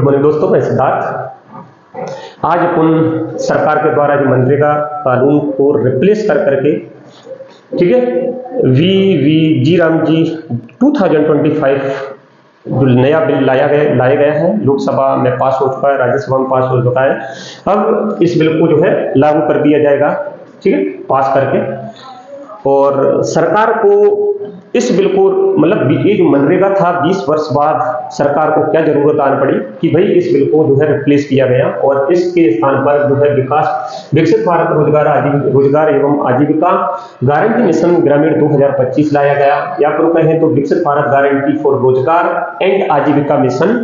Good morning दोस्तों, मैं सिद्धार्थ। आज अपन सरकार के द्वारा जो मनरेगा कानून को रिप्लेस कर करके, ठीक है, वी राम जी 2025 जो नया बिल लाया गया है, लोकसभा में पास हो चुका है, राज्यसभा में पास हो चुका है। अब इस बिल को जो है लागू कर दिया जाएगा, ठीक है, पास करके। और सरकार को इस बिल को, मतलब ये जो मनरेगा था, 20 वर्ष बाद सरकार को क्या जरूरत आन पड़ी कि भाई इस बिल को जो है रिप्लेस किया गया और इसके स्थान पर जो है विकसित भारत रोजगार एवं आजीविका गारंटी मिशन ग्रामीण 2025 लाया गया, या फिर कहें तो विकसित भारत गारंटी फॉर रोजगार एंड आजीविका मिशन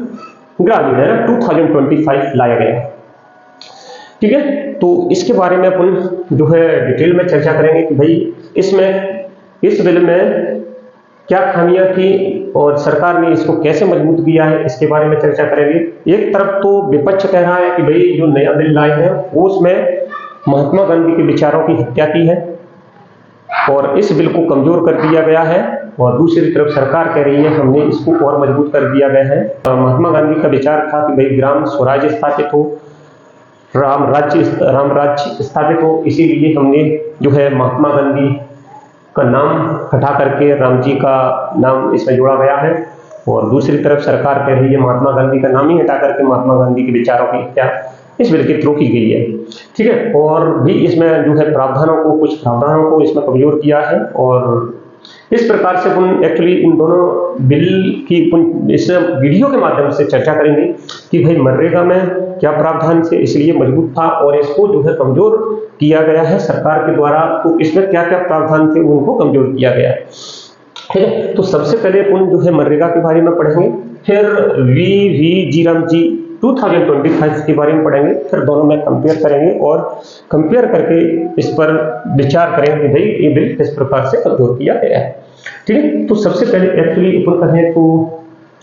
ग्रामीण है ना 2025 लाया गया, ठीक है। तो इसके बारे में अपन जो है डिटेल में चर्चा करेंगे कि भाई इस बिल में क्या खामियां थी और सरकार ने इसको कैसे मजबूत किया है, इसके बारे में चर्चा करेंगे। एक तरफ तो विपक्ष कह रहा है कि भाई जो नया बिल लाए हैं उसमें महात्मा गांधी के विचारों की हत्या की है और इस बिल को कमजोर कर दिया गया है, और दूसरी तरफ सरकार कह रही है हमने इसको और मजबूत कर दिया गया है। महात्मा गांधी का विचार था कि भाई ग्राम स्वराज स्थापित हो, राम राज्य स्थापित हो, इसीलिए हमने जो है महात्मा गांधी का नाम हटा करके राम जी का नाम इसमें जोड़ा गया है। और दूसरी तरफ सरकार कह रही है महात्मा गांधी का नाम ही हटा करके महात्मा गांधी के विचारों की हत्या इस बिल के थ्रू की गई है, ठीक है। और भी इसमें जो है कुछ प्रावधानों को इसमें कमजोर किया है। और इस प्रकार से अपन एक्चुअली इन दोनों बिल की इस वीडियो के माध्यम से चर्चा करेंगे कि भाई मनरेगा में क्या प्रावधान से इसलिए मजबूत था और इसको जो है कमजोर किया गया है सरकार के द्वारा, तो इसमें क्या क्या प्रावधान थे उनको कमजोर किया गया है, ठीक है। तो सबसे पहले अपन जो है मनरेगा के बारे में पढ़ेंगे, फिर वी राम जी 2025 के बारे में पढ़ेंगे, फिर दोनों में कंपेयर करेंगे और कंपेयर करके इस पर विचार करेंगे कि भाई ये बिल किस प्रकार से कमजोर किया गया है, ठीक है। तो सबसे पहले एक्चुअली अपन कहें तो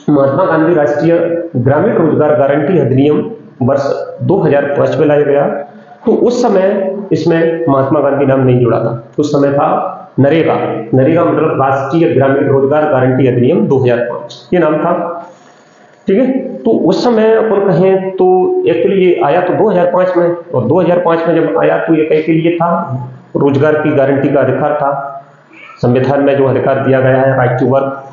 महात्मा गांधी राष्ट्रीय ग्रामीण रोजगार गारंटी अधिनियम वर्ष 2005 में लाया गया। तो उस समय इसमें महात्मा गांधी नाम नहीं जुड़ा था, उस समय था नरेगा मतलब राष्ट्रीय ग्रामीण रोजगार गारंटी अधिनियम 2005 ये नाम था, ठीक है। तो उस समय अपन कहें तो एक्चुअली ये आया तो 2005 में, और 2005 में जब आया तो ये कह के लिए था रोजगार की गारंटी का अधिकार था, संविधान में जो अधिकार दिया गया है राइट टू वर्क,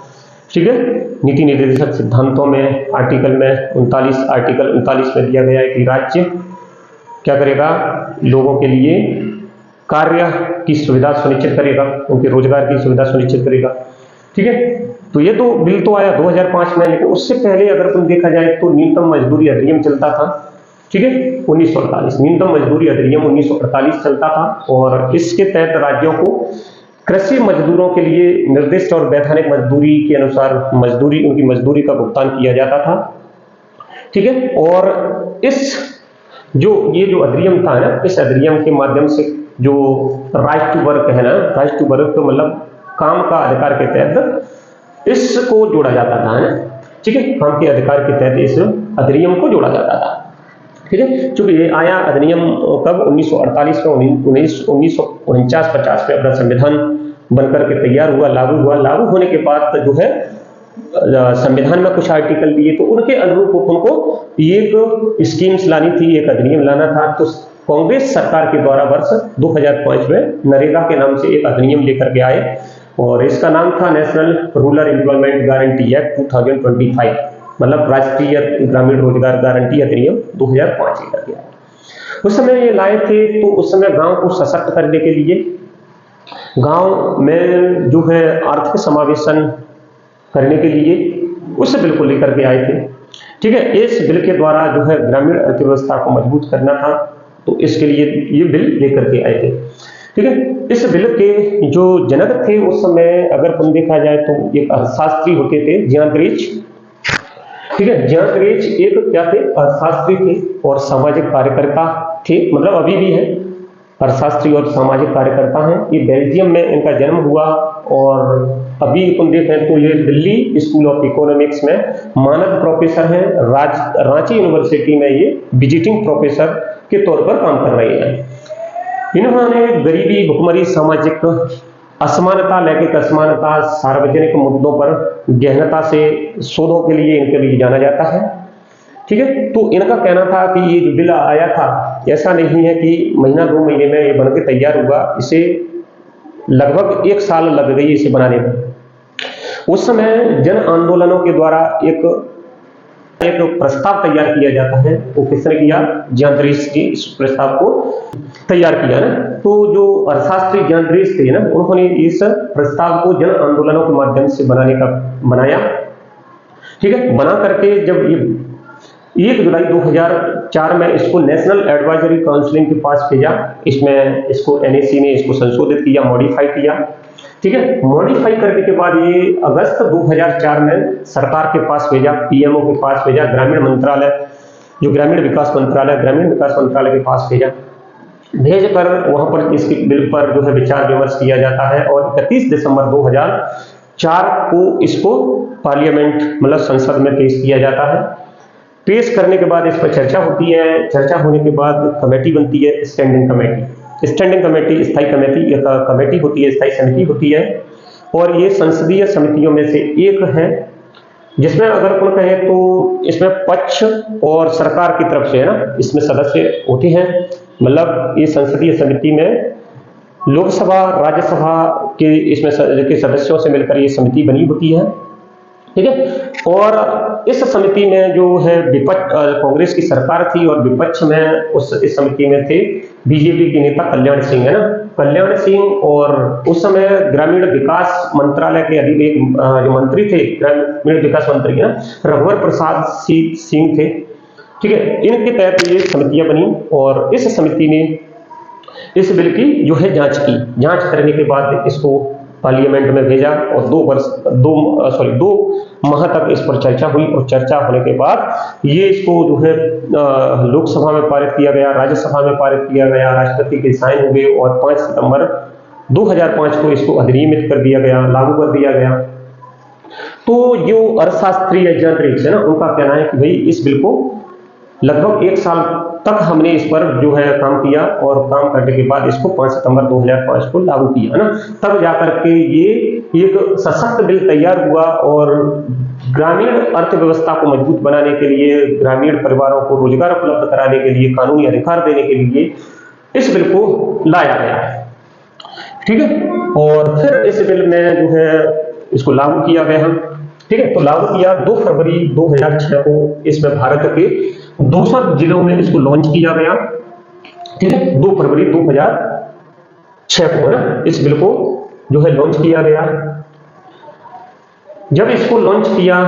ठीक है। नीति निर्देशक सिद्धांतों में आर्टिकल 39 में दिया गया है कि राज्य क्या करेगा, लोगों के लिए कार्य की सुविधा सुनिश्चित करेगा, उनके रोजगार की सुविधा सुनिश्चित करेगा, ठीक है। तो ये तो बिल तो आया 2005 में, लेकिन उससे पहले अगर तुम देखा जाए तो न्यूनतम मजदूरी अधिनियम चलता था, ठीक है, 1948 न्यूनतम मजदूरी अधिनियम 1948 चलता था। और इसके तहत राज्यों को कृषि मजदूरों के लिए निर्दिष्ट और वैधानिक मजदूरी के अनुसार उनकी मजदूरी का भुगतान किया जाता था, ठीक है। और ये जो अधिनियम था ना, इस अधिनियम के माध्यम से जो राइट टू वर्क है ना, राइट टू वर्क तो मतलब काम का अधिकार के तहत इसको जोड़ा जाता था, है ना, ठीक है, काम के अधिकार के तहत इस अधिनियम को जोड़ा जाता था, ठीक है। चूंकि ये आया अधिनियम कब 1948 में, 1949-50 में अपना संविधान बनकर के तैयार हुआ, लागू होने के बाद जो है संविधान में कुछ आर्टिकल दिए, तो उनके अनुरूप उनको एक स्कीम्स लानी थी, एक अधिनियम लाना था। तो कांग्रेस सरकार के द्वारा वर्ष 2005 में नरेगा के नाम से एक अधिनियम लेकर के आए, और इसका नाम था national Rural Employment Guarantee act 2025, मतलब राष्ट्रीय ग्रामीण रोजगार गारंटी अधिनियम 2005 लेकर के आए। उस समय ये लाए थे, तो उस समय गांव को सशक्त करने के लिए, गांव में जो है आर्थिक समावेशन करने के लिए उस बिल को लेकर के आए थे, ठीक है। इस बिल के द्वारा जो है ग्रामीण अर्थव्यवस्था को मजबूत करना था, तो इसके लिए ये बिल लेकर के आए थे, ठीक है। इस बिल के जो जनक थे उस समय अगर तुम देखा जाए तो एक अर्थशास्त्री होते थे ज्ञानरेज, ठीक है। ज्ञानरेज एक क्या थे, अर्थशास्त्री थे और सामाजिक कार्यकर्ता थे, मतलब अभी भी है, अर्थशास्त्री और सामाजिक कार्यकर्ता हैं। ये बेल्जियम में इनका जन्म हुआ, और अभी तुम देखें तो ये दिल्ली स्कूल ऑफ इकोनॉमिक्स में मानद प्रोफेसर हैं, रांची यूनिवर्सिटी में ये विजिटिंग प्रोफेसर के तौर पर काम कर रहे हैं। इन्होंने गरीबी, भुखमरी, सामाजिक असमानता, लैंगिक असमानता, सार्वजनिक मुद्दों पर गहनता से शोधों के लिए इनके लिए जाना जाता है, ठीक है। तो इनका कहना था कि ये जो बिल आया था, ऐसा नहीं है कि महीना 2 महीने में ये बनकर तैयार हुआ, इसे लगभग 1 साल लग गई इसे बनाने में। उस समय जन आंदोलनों के द्वारा एक प्रस्ताव तैयार किया जाता है। वो किसने किया? ज्ञानदृष्टि जी इस प्रस्ताव को तैयार किया ना। तो जो अर्थशास्त्री ज्ञानदृष्टि थे ना, उन्होंने इस प्रस्ताव को जन आंदोलनों के माध्यम से बनाया, ठीक है। बना करके जब ये 1 जुलाई 2004 में इसको नेशनल एडवाइजरी काउंसिल के पास भेजा, इसमें इसको एनएसी ने इसको संशोधित किया, मॉडिफाई किया, ठीक है। मॉडिफाई करने के बाद ये अगस्त 2004 में सरकार के पास भेजा, पीएमओ के पास भेजा, ग्रामीण मंत्रालय जो ग्रामीण विकास मंत्रालय के पास भेज कर वहां पर इसके बिल पर जो है विचार विमर्श किया जाता है और 31 दिसंबर 2004 को इसको पार्लियामेंट मतलब संसद में पेश किया जाता है। पेश करने के बाद इस पर चर्चा होती है। चर्चा होने के बाद कमेटी बनती है, स्टैंडिंग कमेटी, स्थायी कमेटी होती है, स्थायी समिति होती है। और ये संसदीय समितियों में से एक है, जिसमें अगर कोई कहे तो इसमें पक्ष और सरकार की तरफ से है ना, इसमें सदस्य होते हैं। मतलब ये संसदीय समिति में लोकसभा राज्यसभा के इसमें के सदस्यों से मिलकर ये समिति बनी होती है, ठीक है। और इस समिति में जो है विपक्ष कांग्रेस की सरकार थी और विपक्ष में इस समिति में थे बीजेपी के नेता कल्याण सिंह, है ना, कल्याण सिंह। और उस समय ग्रामीण विकास मंत्रालय के अधीन एक जो मंत्री थे, ग्रामीण विकास मंत्री है ना, रघुवर प्रसाद सिंह थे, ठीक है। इनके तहत ये समितियां बनी और इस समिति ने इस बिल की जो है जांच करने के बाद इसको पार्लियामेंट में भेजा और 2 माह तक इस पर चर्चा हुई। और चर्चा होने के बाद ये इसको जो है लोकसभा में पारित किया गया, राज्यसभा में पारित किया गया, राष्ट्रपति के साइन हुए और 5 सितंबर 2005 को इसको अधिनियमित कर दिया गया, लागू कर दिया गया। तो जो अर्थशास्त्री या ज्ञानदृष्टि है ना, उनका कहना है कि भाई इस बिल को लगभग 1 साल तक हमने इस पर जो है काम किया और काम करने के बाद इसको 5 सितंबर 2005 को लागू किया, है ना। तब जाकर के ये एक सशक्त बिल तैयार हुआ और ग्रामीण अर्थव्यवस्था को मजबूत बनाने के लिए, ग्रामीण परिवारों को रोजगार उपलब्ध कराने के लिए, कानूनी अधिकार देने के लिए इस बिल को लाया गया, ठीक है। और फिर इस बिल में जो है इसको लागू किया गया, ठीक है। तो लागू किया 2 फरवरी 2006 को इसमें भारत के 200 जिलों में इसको लॉन्च किया गया, ठीक है। 2 फरवरी 2006 को है ना, इस बिल को जो है लॉन्च किया गया। जब इसको लॉन्च किया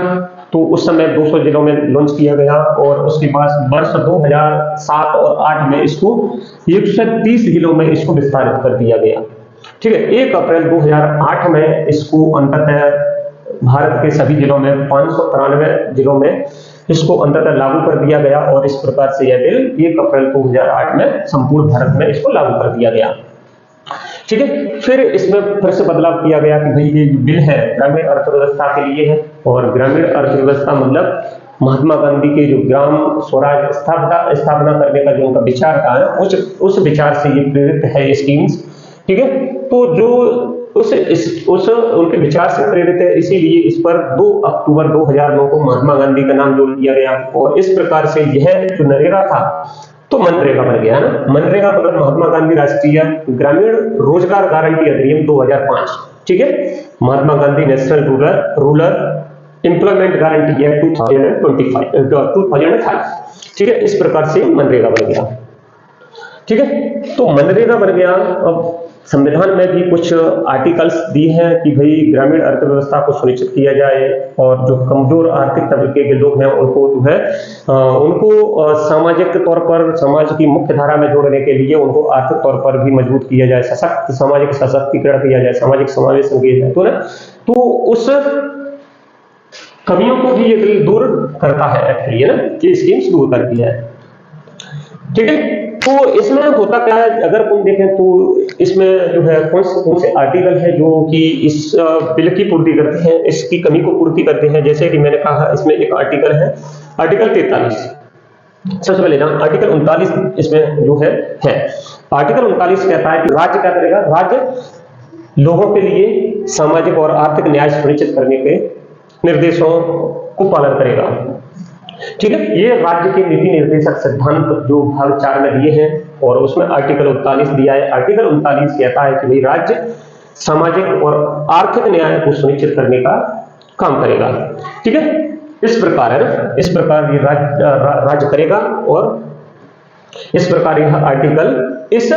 तो उस समय 200 जिलों में लॉन्च किया गया और उसके बाद वर्ष 2007 और 8 में इसको 130 जिलों में इसको विस्तारित कर दिया गया, ठीक है। 1 अप्रैल 2008 में इसको अंततः भारत के सभी जिलों में 593 जिलों में इसको अंततः लागू कर दिया गया और इस प्रकार से यह बिल 1 अप्रैल 2008 में संपूर्ण भारत में इसको लागू कर दिया गया, ठीक है। फिर इसमें फिर से बदलाव किया गया कि भाई ये बिल है ग्रामीण अर्थव्यवस्था के लिए है और ग्रामीण अर्थव्यवस्था मतलब महात्मा गांधी के जो ग्राम स्वराज स्थापना करने का जो उनका विचार था, उस विचार से ये प्रेरित है ये स्कीम्स, ठीक है। तो जो उस उनके विचार से प्रेरित है, इसीलिए इस पर 2 अक्टूबर 2009 को महात्मा गांधी का नाम जोड़ दिया गया और इस प्रकार से यह जो नरेगा था तो मनरेगा बन गया ना। मनरेगा मतलब महात्मा गांधी राष्ट्रीय ग्रामीण रोजगार गारंटी अधिनियम 2005, ठीक है। Mahatma Gandhi National Rural Employment Guarantee Act 2005, ठीक है। इस प्रकार से मनरेगा बन गया, ठीक है। तो मनरेगा बन गया। अब संविधान में भी कुछ आर्टिकल्स दिए हैं कि भाई ग्रामीण अर्थव्यवस्था को सुनिश्चित किया जाए और जो कमजोर आर्थिक तबके के लोग हैं उनको जो है उनको सामाजिक तौर पर समाज की मुख्य धारा में जोड़ने के लिए उनको आर्थिक तौर पर भी मजबूत किया जाए, सामाजिक सशक्तिकरण किया जाए, सामाजिक समावेशन किया जाए, तो उस कमियों को भी ये बिल दूर करता है एक्चुअली, है ना, ये स्कीम्स दूर करती है, ठीक है। तो इसमें होता क्या है, अगर तुम देखें तो इसमें जो है कौन से आर्टिकल है जो कि इस बिल की पूर्ति करते हैं, इसकी कमी को पूर्ति करते हैं। जैसे कि मैंने कहा इसमें एक आर्टिकल है आर्टिकल 43, सबसे पहले ना आर्टिकल 39 इसमें जो है आर्टिकल 39 कहता है कि राज्य क्या करेगा, राज्य लोगों के लिए सामाजिक और आर्थिक न्याय सुनिश्चित करने के निर्देशों को पालन करेगा। ठीक है, ये राज्य के नीति निर्देशक सिद्धांत जो भाग 4 में दिए हैं, और उसमें आर्टिकल 39 दिया है। आर्टिकल 39 कहता है कि भाई राज्य सामाजिक और आर्थिक न्याय को सुनिश्चित करने का काम करेगा। ठीक है, इस प्रकार है ना, इस प्रकार ये राज्य करेगा, और इस प्रकार यह आर्टिकल इस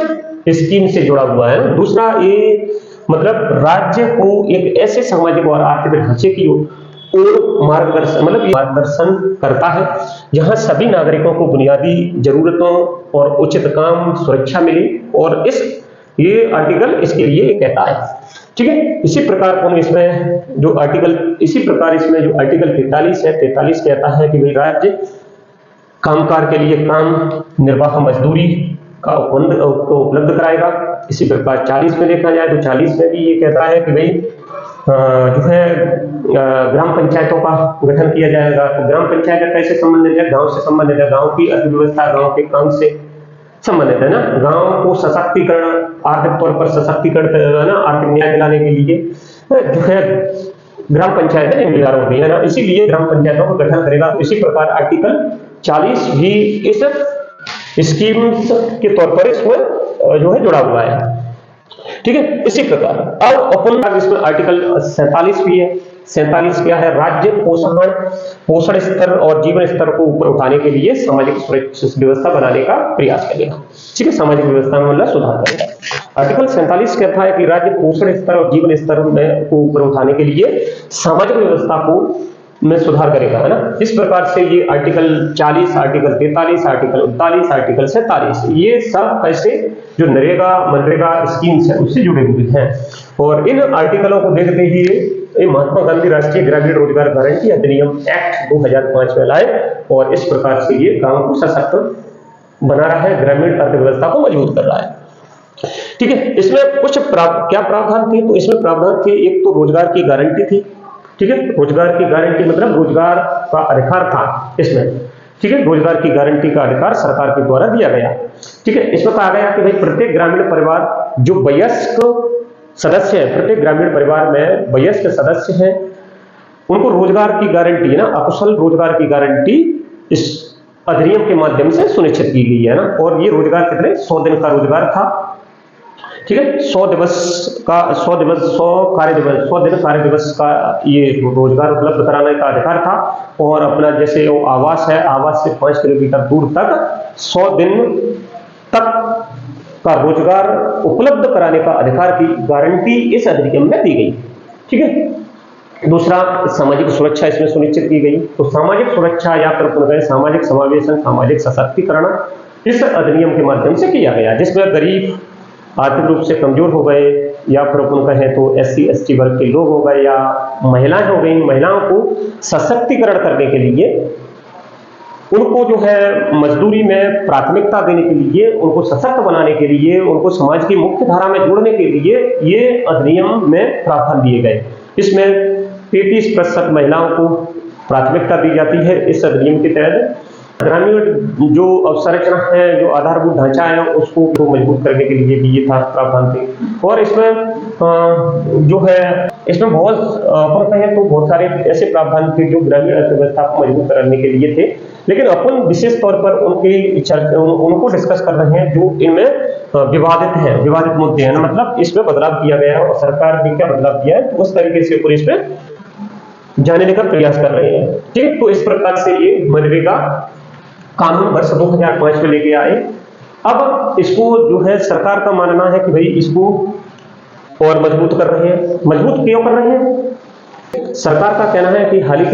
स्कीम से जुड़ा हुआ है। दूसरा, ये मतलब राज्य को एक ऐसे सामाजिक और आर्थिक ढांचे की और मार्गदर्शन, मतलब मार्गदर्शन करता है जहां सभी नागरिकों को बुनियादी जरूरतों और उचित काम सुरक्षा मिले, और ये आर्टिकल इसके लिए कहता है। ठीक है, इसी प्रकार इसमें जो आर्टिकल, इसी प्रकार इसमें जो आर्टिकल 43 है, 43 कहता है कि भाई राज्य कामकाज के लिए काम निर्वाह मजदूरी का उपलब्ध कराएगा। इसी प्रकार 40 में देखा जाए तो 40 में भी ये कहता है कि भाई जो है ग्राम पंचायतों का गठन किया जाएगा। तो ग्राम पंचायत कैसे संबंधित है? गांव से संबंधित है, गांव की अर्थव्यवस्था गांव के काम से संबंधित है ना। गांव को सशक्तिकरण, आर्थिक तौर पर सशक्तिकरण है ना, आर्थिक न्याय दिलाने के लिए जो है ग्राम पंचायतें जिम्मेदार होती है ना, इसीलिए ग्राम पंचायतों का गठन करेगा। तो इसी प्रकार आर्टिकल 40 भी इस स्कीम के तौर पर इसमें जो है जुड़ा हुआ है। ठीक है, इसी प्रकार अब अपन इसमें आर्टिकल 47 भी है। 47 क्या है? राज्य पोषण स्तर और जीवन स्तर को ऊपर उठाने के लिए सामाजिक व्यवस्था बनाने का प्रयास करेगा। ठीक है, सामाजिक व्यवस्था में मतलब सुधार करेगा। आर्टिकल 47 कहता है कि राज्य पोषण स्तर और जीवन स्तर को ऊपर उठाने के लिए सामाजिक व्यवस्था को में सुधार करेगा, है ना। इस प्रकार से ये आर्टिकल 40, आर्टिकल 43, आर्टिकल 39, आर्टिकल 47 ये सब कैसे जो नरेगा मनरेगा स्कीम्स है उससे जुड़े हुए हैं। और इन आर्टिकलों को देखते ही महात्मा गांधी राष्ट्रीय ग्रामीण रोजगार गारंटी अधिनियम एक्ट 2005 में लाए, और इस प्रकार से ये गांव को सशक्त बना रहा है, ग्रामीण अर्थव्यवस्था को मजबूत कर रहा है। ठीक है, इसमें कुछ क्या प्रावधान थे? तो इसमें प्रावधान थे, एक तो रोजगार की गारंटी थी। ठीक है, रोजगार की गारंटी मतलब रोजगार का अधिकार था इसमें। ठीक है, रोजगार की गारंटी का अधिकार सरकार के द्वारा दिया गया। ठीक है, इसमें कहा गया कि भाई प्रत्येक ग्रामीण परिवार जो वयस्क सदस्य है, प्रत्येक ग्रामीण परिवार में वयस्क सदस्य हैं, उनको रोजगार की गारंटी है ना, अकुशल रोजगार की गारंटी इस अधिनियम के माध्यम से सुनिश्चित की गई है ना। और ये रोजगार कितने 100 दिन का रोजगार था। ठीक है, 100 दिन कार्य दिवस का ये रोजगार उपलब्ध कराने का अधिकार था। और अपना जैसे वो आवास है, आवास से 5 किलोमीटर दूर तक 100 दिन तक का रोजगार उपलब्ध कराने का अधिकार की गारंटी इस अधिनियम में दी गई। ठीक है, दूसरा सामाजिक सुरक्षा इसमें सुनिश्चित की गई। तो सामाजिक सुरक्षा या फिर सामाजिक समावेशन, सामाजिक सशक्तिकरण इस अधिनियम के माध्यम से किया गया, जिसमें गरीब, आर्थिक रूप से कमजोर हो गए, या फिर अपन कहें तो SC ST वर्ग के लोग हो गए, या महिलाएं हो गई, महिलाओं को सशक्तिकरण करने के लिए, उनको जो है मजदूरी में प्राथमिकता देने के लिए, उनको सशक्त बनाने के लिए, उनको समाज की मुख्य धारा में जोड़ने के लिए ये अधिनियम में प्रावधान दिए गए। इसमें 33% महिलाओं को प्राथमिकता दी जाती है इस अधिनियम के तहत। ग्रामीण जो अवसंरचना है, जो आधारभूत ढांचा है, उसको मजबूत करने के लिए भी ये था प्रावधान थे। और इसमें जो है इसमें बहुत कहें तो बहुत सारे ऐसे प्रावधान थे जो ग्रामीण अर्थव्यवस्था को मजबूत करने के लिए थे, लेकिन अपन विशेष तौर पर उनको डिस्कस कर रहे हैं जो इनमें विवादित मुद्दे हैं, मतलब इसमें बदलाव किया गया है और सरकार ने क्या बदलाव किया है उस तरीके से पूरे इसमें जानने का प्रयास कर रहे हैं। ठीक, तो इस प्रकार से ये मनरेगा कानून वर्ष 2005 में लेके आए। अब इसको जो है सरकार का मानना है कि भाई इसको और मजबूत कर रहे हैं। मजबूत क्यों कर रहे हैं? सरकार का कहना है कि हाल ही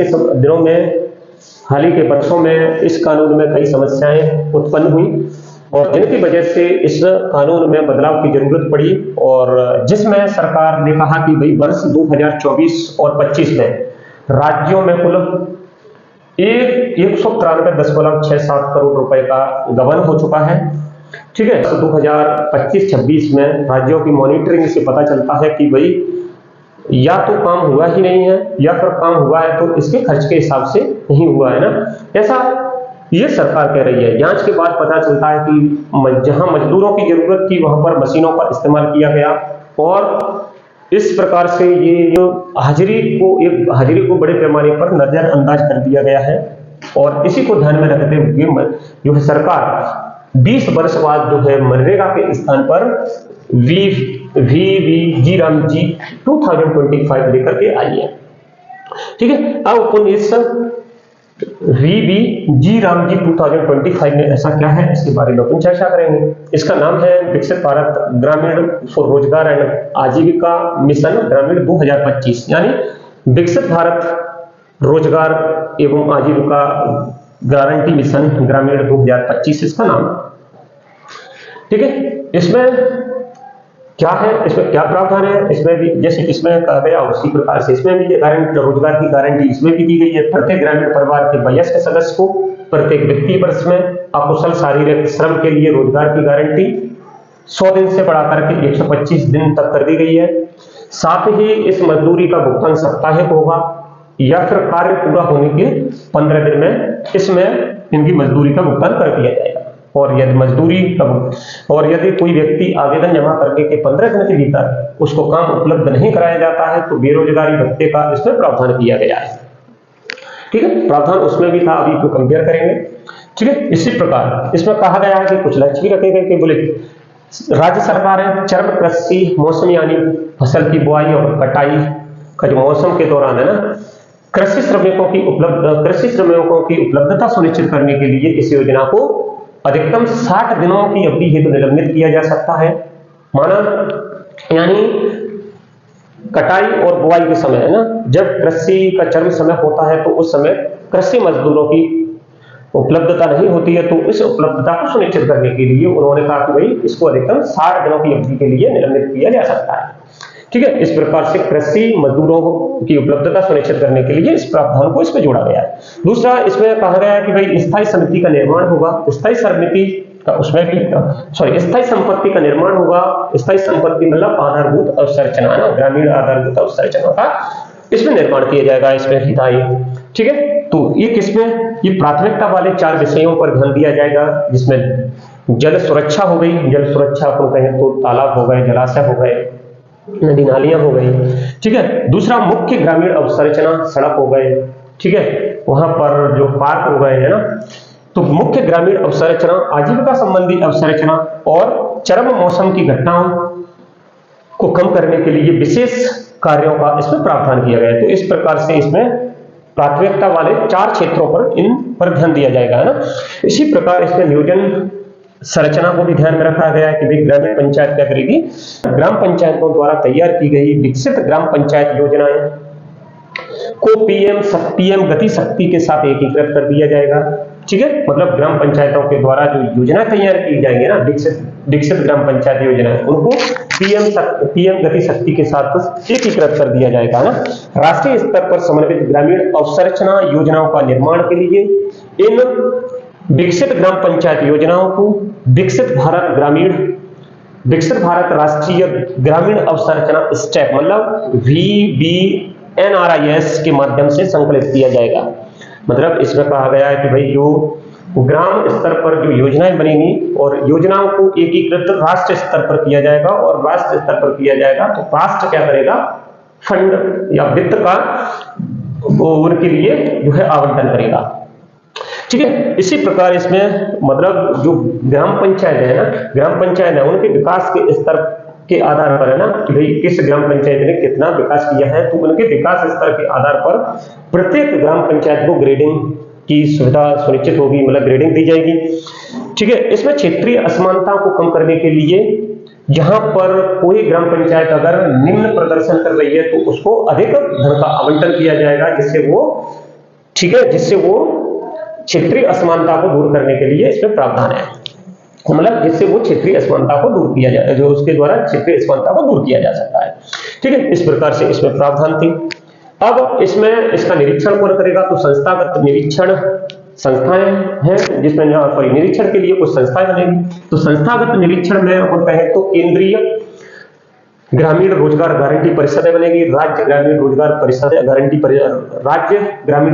के वर्षों में इस कानून में कई समस्याएं उत्पन्न हुई, और जिनकी वजह से इस कानून में बदलाव की जरूरत पड़ी, और जिसमें सरकार ने कहा कि भाई वर्ष 2024 और 25 में राज्यों में कुल 193.67 करोड़ रुपए का गबन हो चुका है। ठीक है, तो 2025-26 में राज्यों की मॉनिटरिंग से पता चलता है कि भाई या तो काम हुआ ही नहीं है, या फिर काम हुआ है तो इसके खर्च के हिसाब से नहीं हुआ है ना, ऐसा ये सरकार कह रही है। जांच के बाद पता चलता है कि जहां मजदूरों की जरूरत थी वहां पर मशीनों का इस्तेमाल किया गया, और इस प्रकार से ये जो हाजिरी को बड़े पैमाने पर नजरअंदाज कर दिया गया है। और इसी को ध्यान में रखते हुए जो है सरकार 20 वर्ष बाद जो है मनरेगा के स्थान पर जी राम जी 2025 लेकर के आई है। ठीक है, अब अपन इस जी राम जी 2025 में ऐसा क्या है इसके बारे में अपन चर्चा करेंगे। इसका नाम है विकसित भारत ग्रामीण रोजगार एंड आजीविका मिशन ग्रामीण 2025, यानी विकसित भारत रोजगार एवं आजीविका गारंटी मिशन ग्रामीण 2025 इसका नाम। ठीक है, इसमें क्या है, इसमें क्या प्रावधान है, इसमें भी जैसे इसमें कहा गया उसी प्रकार से इसमें भी गारंटी, रोजगार की गारंटी इसमें भी दी गई है। प्रत्येक ग्रामीण परिवार के वयस्क सदस्य को प्रत्येक वित्तीय वर्ष में अकुशल शारीरिक श्रम के लिए रोजगार की गारंटी 100 दिन से बढ़ाकर के 125 दिन तक कर दी गई है। साथ ही इस मजदूरी का भुगतान साप्ताहिक होगा या फिर कार्य पूरा होने के 15 दिन में इसमें इनकी मजदूरी का भुगतान कर दिया जाएगा। और यदि कोई व्यक्ति आवेदन जमा करने के 15 दिन के भीतर उसको काम उपलब्ध नहीं कराया जाता है तो बेरोजगारी भत्ते का इसमें प्रावधान किया गया है। ठीक है, प्रावधान उसमें भी था, अभी कंपेयर करेंगे। ठीक है, इसी प्रकार इसमें कहा गया है कि कुछ लक्ष्य भी रखे गए कि बोले राज्य सरकारें चरम कृषि मौसम यानी फसल की बुआई और कटाई का जो मौसम के दौरान है ना, कृषि श्रमिकों की उपलब्धता सुनिश्चित करने के लिए इस योजना को अधिकतम 60 दिनों की अवधि हेतु निलंबित किया जा सकता है। माना यानी कटाई और बुआई के समय है ना, जब कृषि का चरम समय होता है तो उस समय कृषि मजदूरों की उपलब्धता नहीं होती है, तो इस उपलब्धता को सुनिश्चित करने के लिए उन्होंने कहा कि भाई इसको अधिकतम 60 दिनों की अवधि के लिए निलंबित किया जा सकता है। ठीक है, इस प्रकार से कृषि मजदूरों की उपलब्धता सुनिश्चित करने के लिए इस प्रावधान को इसमें जोड़ा गया है। दूसरा, इसमें कहा गया है कि भाई स्थायी समिति का निर्माण होगा, स्थायी संपत्ति का निर्माण होगा। स्थायी संपत्ति मतलब आधारभूत अवसंरचना ना, ग्रामीण आधारभूत अवसंरचना का इसमें निर्माण किया जाएगा, इसमें हिताई। ठीक है, तो ये किसमें, ये प्राथमिकता वाले 4 विषयों पर ध्यान दिया जाएगा, जिसमें जल सुरक्षा हो गई, जल सुरक्षा को कहें तो तालाब हो गए, जलाशय हो गए, नदी नालियां हो गई। ठीक है, दूसरा मुख्य ग्रामीण अवसंरचना सड़क हो गए। ठीक है, वहां पर जो पार्क हो गए है ना, तो मुख्य ग्रामीण अवसंरचना, आजीविका संबंधी अवसंरचना और चरम मौसम की घटनाओं को कम करने के लिए विशेष कार्यों का इसमें प्रावधान किया गया है। तो इस प्रकार से इसमें प्राथमिकता वाले 4 क्षेत्रों पर इन पर ध्यान दिया जाएगा, है ना। इसी प्रकार इसमें नियोजन संरचना को भी ध्यान में रखा गया है कि भाई ग्रामीण पंचायत क्या करेगी, ग्राम पंचायतों द्वारा तैयार की गई विकसित ग्राम पंचायत योजनाएं को पीएम गति शक्ति के साथ एकीकृत कर दिया जाएगा। ठीक है, मतलब ग्राम पंचायतों के द्वारा जो योजना तैयार की जाएंगी ना, विकसित ग्राम पंचायत योजना, उनको पीएम गति शक्ति के साथ एकीकृत कर दिया जाएगा ना। राष्ट्रीय स्तर पर समन्वित ग्रामीण अवसंरचना योजनाओं का निर्माण के लिए इन विकसित ग्राम पंचायत योजनाओं को विकसित भारत राष्ट्रीय ग्रामीण अवसंरचना स्टेप मतलब VBNRIS के माध्यम से संकलित किया जाएगा। मतलब इसमें कहा गया है कि भाई जो ग्राम स्तर पर जो योजनाएं बनेंगी और योजनाओं को एकीकृत राष्ट्र स्तर पर किया जाएगा, और राष्ट्र स्तर पर किया जाएगा तो राष्ट्र क्या करेगा, फंड या वित्त का उनके लिए जो है आवंटन करेगा। ठीक है, इसी प्रकार इसमें मतलब जो ग्राम पंचायत है ना, ग्राम पंचायत है उनके विकास के स्तर के आधार पर है ना कि भाई किस ग्राम पंचायत ने कितना विकास किया है, तो उनके विकास स्तर के आधार पर प्रत्येक ग्राम पंचायत को ग्रेडिंग की सुविधा सुनिश्चित होगी, मतलब ग्रेडिंग दी जाएगी। ठीक है, इसमें क्षेत्रीय असमानता को कम करने के लिए जहां पर कोई ग्राम पंचायत अगर निम्न प्रदर्शन कर रही है तो उसको अधिक धन का आवंटन किया जाएगा, जिससे वो ठीक है, जिससे वो क्षेत्रीय असमानता को दूर करने के लिए इसमें प्रावधान है, मतलब जिससे वो क्षेत्रीय असमानता को दूर किया जाए, जो उसके द्वारा क्षेत्रीय असमानता को दूर किया जा सकता है। ठीक है, इस प्रकार से इसमें प्रावधान थी। अब इसमें इसका निरीक्षण कौन करेगा, तो संस्थागत निरीक्षण संस्थाएं हैं, जिसमें यहाँ पर निरीक्षण के लिए कुछ संस्थाएं बनेगी। तो संस्थागत निरीक्षण में हम कहें तो केंद्रीय ग्रामीण रोजगार गारंटी परिषदें बनेगी, राज्य ग्रामीण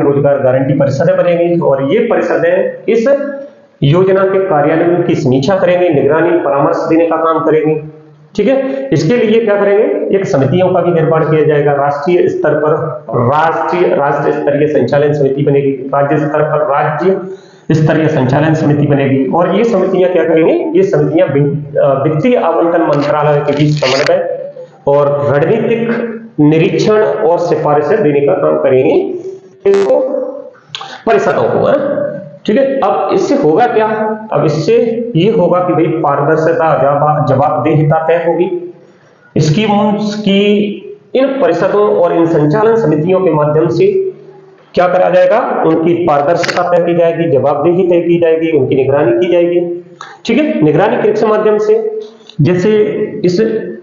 रोजगार गारंटी परिषदें बनेगी, और ये परिषदें इस योजना के कार्यान्वयन की समीक्षा करेंगी, निगरानी परामर्श देने का काम करेंगी। ठीक है। इसके लिए क्या करेंगे, एक समितियों का भी निर्माण किया जाएगा, राष्ट्रीय स्तर पर राष्ट्र स्तरीय संचालन समिति बनेगी, राज्य स्तर पर राज्य स्तरीय संचालन समिति बनेगी, और ये समितियां क्या करेंगी, ये समितियां वित्तीय आवंटन मंत्रालय के बीच समन्वय और रणनीतिक निरीक्षण और सिफारिशें देने का काम करेंगी इसको परिषदों को, ठीक है। अब इससे होगा क्या, अब इससे ये होगा कि भाई पारदर्शिता, जवाबदेहिता तय होगी। स्कीम्स की इन परिषदों और इन संचालन समितियों के माध्यम से क्या करा जाएगा, उनकी पारदर्शिता तय की जाएगी, जवाबदेही तय की जाएगी, उनकी निगरानी की जाएगी, ठीक है। निगरानी के माध्यम से जैसे इस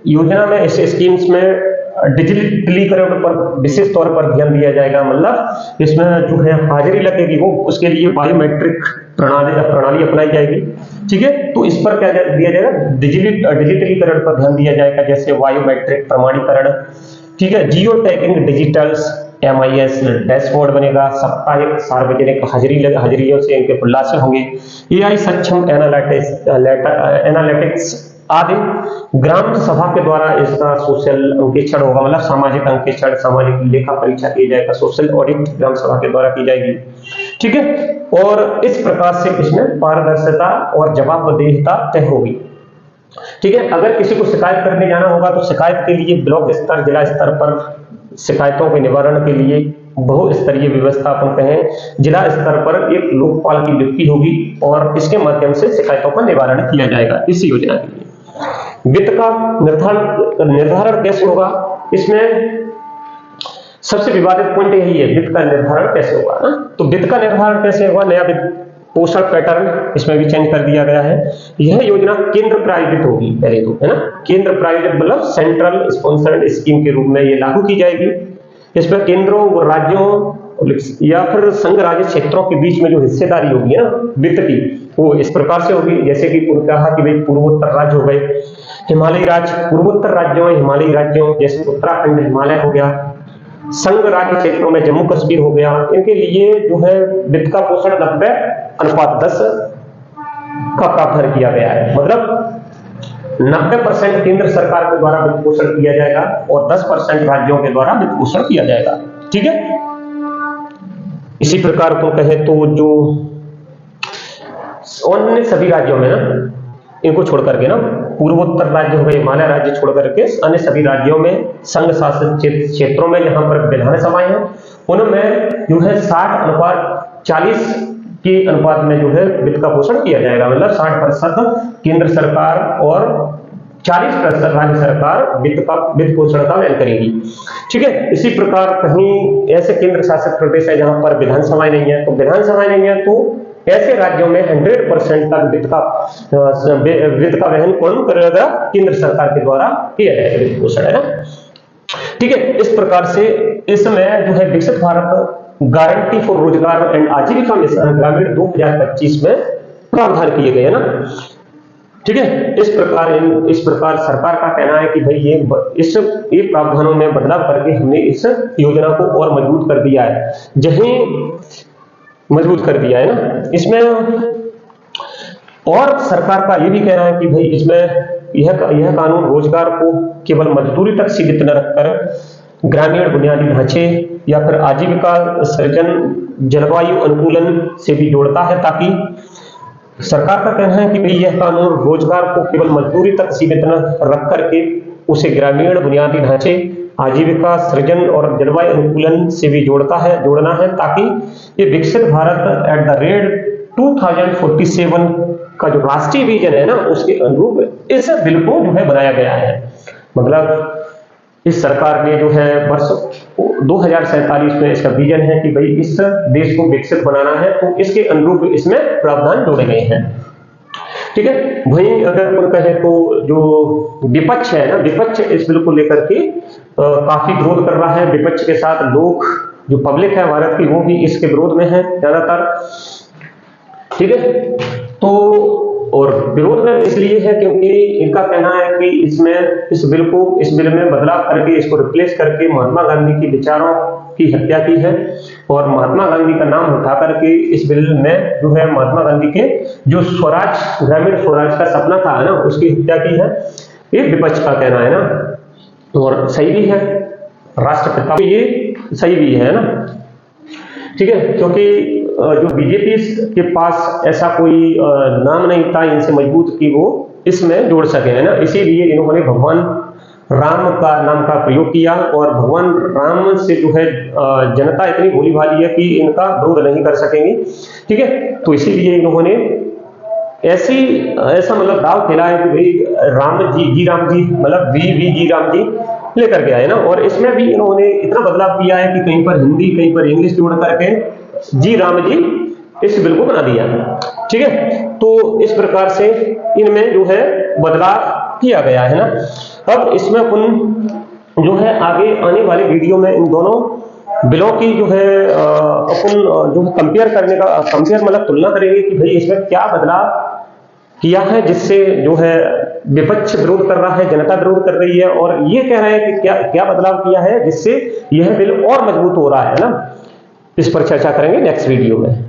योजना में, इस स्कीम्स में डिजिटलीकरण पर विशेष तौर पर ध्यान दिया जाएगा, मतलब इसमें जो है हाजिरी लगेगी वो, उसके लिए बायोमेट्रिक प्रणाली अपनाई जाएगी, ठीक है। तो इस पर क्या दिया जाएगा, डिजिटलीकरण पर ध्यान दिया जाएगा, जैसे बायोमेट्रिक प्रमाणीकरण, ठीक है। Geo tagging, digitals MIS dashboard बनेगा, साप्ताहिक सार्वजनिक हाजिरियों से इनके खुलासे होंगे, AI सक्षम एनालिटिक्स आदि। ग्राम सभा के द्वारा इसका सोशल अंकेक्षण होगा, मतलब सामाजिक अंकेक्षण, सामाजिक लेखा परीक्षा की जाएगा, सोशल ऑडिट ग्राम सभा के द्वारा की जाएगी, ठीक है। और इस प्रकार से इसमें पारदर्शिता और जवाबदेहिता तय होगी, ठीक है। अगर किसी को शिकायत करने जाना होगा तो शिकायत के लिए ब्लॉक स्तर, जिला स्तर पर शिकायतों के निवारण के लिए बहुस्तरीय व्यवस्था अपन कहें, जिला स्तर पर एक लोकपाल की नियुक्ति होगी और इसके माध्यम से शिकायतों का निवारण किया जाएगा इस योजना के लिए। वित्त का निर्धारण कैसे होगा, इसमें सबसे विवादित पॉइंट यही है, वित्त का निर्धारण कैसे होगा ना। तो वित्त का निर्धारण कैसे होगा, नया वित्त पोषण पैटर्न इसमें भी चेंज कर दिया गया है। यह योजना केंद्र प्रायोजित होगी, पहले तो है ना, केंद्र प्रायोजित मतलब सेंट्रल स्पॉन्सर्ड स्कीम के रूप में ये लागू की जाएगी। इसमें केंद्रों और राज्यों या फिर संघ राज्य क्षेत्रों के बीच में जो हिस्सेदारी होगी ना वित्त की, वो इस प्रकार से होगी, जैसे कि कहा कि भाई पूर्वोत्तर राज्य हो गए, हिमालयी राज्य, पूर्वोत्तर राज्यों में हिमालयी राज्यों जैसे उत्तराखंड हिमालय हो गया, संघ राज्य क्षेत्रों में जम्मू कश्मीर हो गया, इनके लिए जो है वित्त का पोषण 90:10 का प्रावधान किया गया है, मतलब 90% केंद्र सरकार के द्वारा वित्त पोषण किया जाएगा और 10% राज्यों के द्वारा वित्त पोषण किया जाएगा, ठीक है। इसी प्रकार को कहे तो जो अन्य सभी राज्यों में ना, इनको छोड़ करके ना, पूर्वोत्तर राज्य हो गए, हिमालय राज्य छोड़ करके अन्य सभी राज्यों में, संघ शासित क्षेत्रों में जहां पर विधानसभाएं हैं, उनमें जो है 60:40 के अनुपात में जो है वित्त का पोषण किया जाएगा, मतलब 60% केंद्र सरकार और 40% राज्य सरकार वित्त पोषण का वहन करेगी, ठीक है। इसी प्रकार कहीं ऐसे केंद्र शासित प्रदेश है जहां पर विधानसभाएं नहीं है, तो विधानसभाएं नहीं है तो ऐसे राज्यों में 100% तक वित्त का वहन कौन करेगा, केंद्र सरकार के द्वारा किया जाएगा वित्त पोषण, है ना, ठीक है। इस प्रकार से इसमें जो है विकसित भारत गारंटी फॉर रोजगार एंड आजीविका मिशन ग्रामीण 2025 में प्रावधान किए गए, है ना, ठीक है। इस प्रकार सरकार का कहना है कि भाई ये प्रावधानों में बदलाव करके हमने इस योजना को और मजबूत कर दिया है, मजबूत कर दिया है ना। इसमें और सरकार का ये भी कहना है कि भाई इसमें यह कानून रोजगार को केवल मजदूरी तक सीमित न रखकर ग्रामीण बुनियादी ढांचे या फिर आजीविका सृजन, जलवायु अनुकूलन से भी जोड़ता है, ताकि सरकार का कहना है कि भाई यह कानून रोजगार को केवल मजदूरी तक सीमित न रख करके उसे ग्रामीण बुनियादी ढांचे, आजीविका सृजन और जलवायु अनुकूलन से भी जोड़ना है, ताकि ये विकसित भारत एट द रेट 2047 का जो राष्ट्रीय विजन है ना, उसके अनुरूप इस बिल को जो है बनाया गया है। मतलब इस सरकार ने जो है वर्ष 2047 में इसका विजन है कि भाई इस देश को विकसित बनाना है, तो इसके अनुरूप इसमें प्रावधान जोड़े गए हैं, ठीक है। वहीं अगर अपन कहें तो जो विपक्ष है ना, विपक्ष इस बिल को लेकर के काफी विरोध कर रहा है। विपक्ष के साथ लोग, जो पब्लिक है भारत की, वो भी इसके विरोध में है ज्यादातर, ठीक है। तो और विरोध में इसलिए है क्योंकि इनका कहना है कि इस बिल में बदलाव करके इसको रिप्लेस करके महात्मा गांधी के विचारों की हत्या की है, और महात्मा गांधी का नाम उठा करके इस बिल में जो है महात्मा गांधी के जो स्वराज, ग्रामीण स्वराज का सपना था ना, उसकी हत्या की है। ये विपक्ष का कहना है ना, और सही भी है, राष्ट्रपिता ये सही भी है ना, ठीक है, क्योंकि जो बीजेपी के पास ऐसा कोई नाम नहीं था इनसे मजबूत कि वो इसमें जोड़ सके, है ना, इसीलिए इन्होंने भगवान राम का नाम का प्रयोग किया, और भगवान राम से जो है जनता इतनी भोली भाली है कि इनका विरोध नहीं कर सकेंगी, ठीक है, तो इसीलिए इन्होंने ऐसा मतलब दाव खेला है कि भाई राम जी मतलब वी जी राम जी लेकर के आए ना, और इसमें भी इन्होंने इतना बदलाव किया है कि कहीं पर हिंदी कहीं पर इंग्लिश जोड़ करके जी राम जी इस बिल को बना दिया, ठीक है, तो इस प्रकार से इनमें जो है बदलाव किया गया है ना। अब इसमें अपन जो है आगे आने वाले वीडियो में इन दोनों बिलों की जो है अपन जो कंपेयर मतलब तुलना करेंगे कि भाई इसमें क्या बदलाव किया है जिससे जो है विपक्ष विरोध कर रहा है, जनता विरोध कर रही है, और ये कह रहे हैं कि क्या क्या बदलाव किया है जिससे यह बिल और मजबूत हो रहा है ना। इस पर चर्चा करेंगे नेक्स्ट वीडियो में।